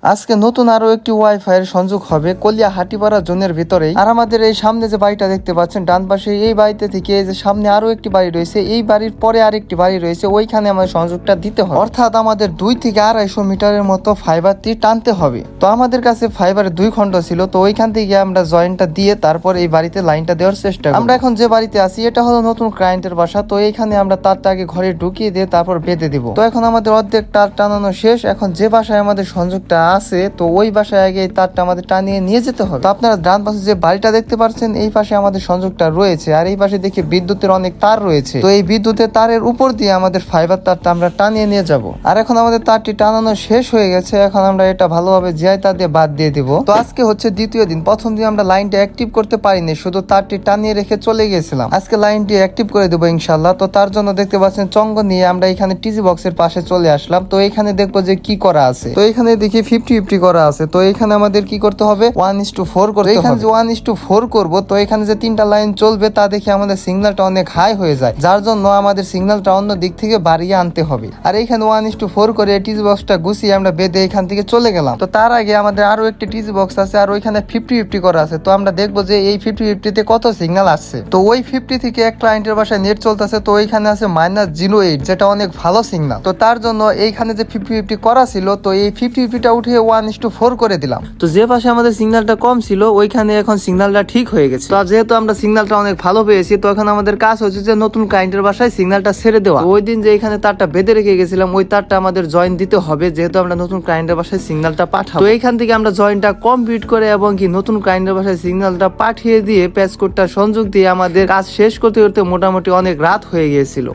আজকে নতুন আরো একটি ওয়াইফাই এর সংযোগ হবে কলিয়া হাটিপাড়া জোনের ভিতরেই। আর আমাদের এই সামনে যে বাড়িটা দেখতে পাচ্ছেন ডান পাশে, এই বাড়িতে থেকে এই যে সামনে আরো একটি বাড়ি রয়েছে, এই বাড়ির পরে আরেকটি বাড়ি রয়েছে, ওইখানে আমাদের সংযোগটা দিতে হবে। অর্থাৎ আমাদের 2 থেকে 250 মিটারের মতো ফাইবারটি টানতে হবে। তো আমাদের কাছে ফাইবারের 2 খণ্ড ছিল, তো ওইখান থেকে আমরা জয়েন্টটা দিয়ে তারপর এই বাড়িতে লাইনটা দেওয়ার চেষ্টা করি। আমরা এখন যে বাড়িতে আছি এটা হলো নতুন ক্লায়েন্টের বাসা, তো এইখানে আমরা তারটা আগে ঘরে ঢুকিয়ে দিয়ে তারপর বেঁধে দিব। তো এখন আমাদের অর্ধেক তার টানানো শেষ। এখন যে বাসায় আমাদের সংযোগটা আছে, তো ওই বাসায় আগে এই তারটা আমাদের টানিয়ে নিয়ে যেতে হবে। তো আপনারা ডান পাশে যে বাড়িটা দেখতে পাচ্ছেন, এই পাশে আমাদের সংযোগটা রয়েছে, আর এই পাশে দেখি বিদ্যুতের অনেক তার রয়েছে। তো এই বিদ্যুতের তারের উপর দিয়ে আমাদের ফাইবার তারটা আমরা টানিয়ে নিয়ে যাব। আর এখন আমাদের তারটি টানানো শেষ হয়ে গেছে, এখন আমরা এটা ভালোভাবে জিআই তার দিয়ে বাদ দিয়ে দিব। তো আজকে হচ্ছে দ্বিতীয় দিন। প্রথম দিন আমরা লাইনটা অ্যাক্টিভ করতে পারিনি, শুধু তারটি টানিয়ে রেখে চলে গেছিলাম। আজকে লাইনটি অ্যাক্টিভ করে দেবো ইনশাল্লাহ। তো তার জন্য দেখতে পাচ্ছেন চঙ্গ নিয়ে আমরা এখানে টিজি বক্সের পাশে চলে আসলাম। তো এখানে দেখবো যে কি করা আছে। তো এখানে দেখি 50-50 করা আছে। তো এখানে আমাদের কি করতে হবে, 1:4 করতে হবে। এখানে যে 1:4 করব, তো এখানে যে 3টা লাইন চলবে তা দেখে আমাদের সিগন্যালটা অনেক হাই হয়ে যায়, যার জন্য আমাদের সিগন্যালটা অন্য দিক থেকে বাড়িয়ে আনতে হবে। আর এখানে 1:4 করে টিজি বক্সটা গুছিয়ে আমরা বেঁধে এখান থেকে চলে গেলাম। তো তার আগে আমাদের আরো একটি টিজি বক্স আছে, আর ওইখানে 50-50 করা আছে। তো আমরা দেখবো যে এই 50-50 তে কত সিগন্যাল আসছে। তো ওই 50 থেকে এক ক্লায়েন্টের বাসায় নেট চলতেছে, তো ওইখানে আছে -08, যেটা অনেক ভালো সিগন্যাল। তো তার জন্য এইখানে যে 50-50 করা ছিল, তো এই 50-50টা উঠে 1:4 করে দিলাম। তো যে পাশে আমাদের সিগন্যালটা কম ছিল, ওইখানে এখন সিগন্যালটা ঠিক হয়ে গেছে। তো যেহেতু আমরা সিগন্যালটা অনেক ভালো পেয়েছি, তো এখন আমাদের কাজ হচ্ছে যে নতুন ক্লায়েন্টের বাসায় সিগন্যালটা ছেড়ে দেওয়া। ওই দিন যে এখানে তারটা বেঁধে রেখে গেছিলাম, ওই তারটা আমাদের জয়েন দিতে হবে, যেহেতু আমরা নতুন ক্লায়েন্টের বাসায় সিগন্যালটা পাঠাবো। তো এইখান থেকে আমরা জয়েনটা কমপ্লিট করে এবং কি নতুন ক্লায়েন্টের বাসায় সিগন্যালটা পাঠিয়ে দিয়ে প্যাচ কোডটা সংযোগ দিয়ে আমাদের কাজ শেষ করতে করতে মোটামুটি অনেক রাত হয়ে গিয়েছিল।